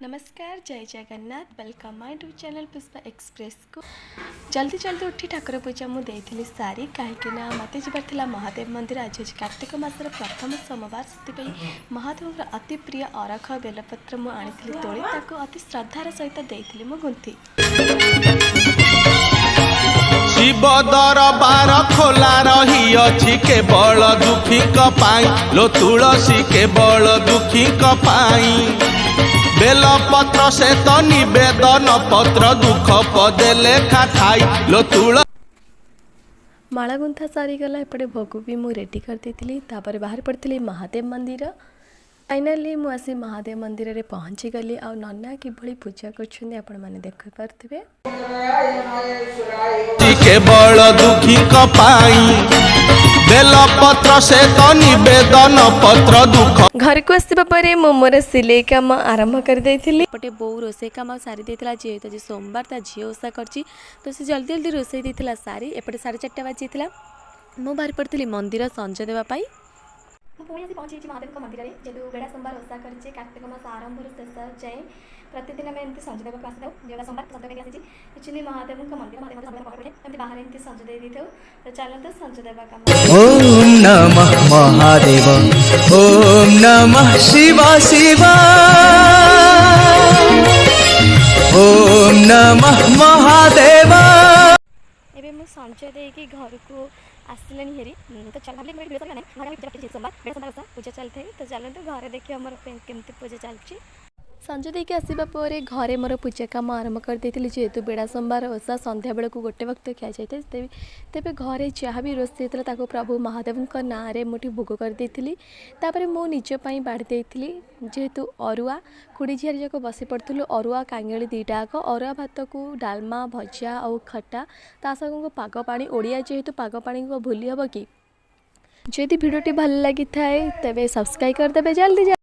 नमस्कार जय Jagannath welcome my YouTube channel Pushpa express को जल्दी जल्दी उठी ठाकुर पूजा मुझे सारी कहीं मत जबार महादेव मंदिर आज हूँ कार्तिक मासर प्रथम सोमवार से महादेव अति प्रिय अरख बेलपत्र मुझे तोली अति श्रद्धार सहित देती मु गुंथी शिव दरबार खोला रही अछि केवल दुखी कपाई लो तुलसी केवल दुखी कपाई बेलपत्र से तो निवेदन पत्र दुख पदे लेखा खाई लो तुल माला गुंथा सारीगला एपटे भोग भी मुझे रेडी कर देती बाहर पड़ी महादेव मंदिर फाइनाली मुझे महादेव मंदिर रे पहुँची गली आ नना किभली पूजा कर देख पारे केवल दुखी कपाई बेलपत्र से तो निवेदन पत्र दुख घर को आसवा पर मोर सिलाई कम आरंभ कर देते बो रोसे कम सारी देता जेहेतु आज सोमवार ता झील ओषा कर तो सी जल्दी जल्दी रोसे देता सारी एपटे 4:30 बाजी मु बाहर पड़ी मंदिर संजय देवाई पुणी पहुँची महादेव मंदिर में जेहतु बेड़ा सोमवार ओषा कर कार्तिक मास आरंभ शेष जाए प्रतिदिन आम एमती संजय देवा आसी बेड़ा सोमवार संजय आसी महादेव मंदिर महादेव बाहर एमती संजय दे तो चलते संजय देवा कम ओम नमः महादेव ओम नमः शिवा शिवा ओम नमः महादेव एवं मुझे संजय देकी घर को आसले हेरी तो चल भाई मेरे वीडियो घर सोमवार पूजा चलते तो चलते घर देखिए मोर केमती पूजा चलती संजय देकी आसवा पर घरे मोर पूजा कम आरंभ कर देती जेहेतु बेड़ा सोमवार ओषा संध्या बेल को गोटे वक्त खिया जाए तेज घरे जहाँ भी रोषे होता प्रभु महादेव ना मुझे भोग कर देती मु निजपाई बाढ़ देती जेहेतु अरुआ खुड़ी झील जाक बस पड़ू अरुआ कांगेली दीटाक अरुआ भात को डालमा भजा और खटा तासंग पाग पानी ओडिया जेहेतु पाग पानी को भूली हम कि जदि भिडियोटी भल लगी थाए तेज सब्सक्राइब करदे जल्दी।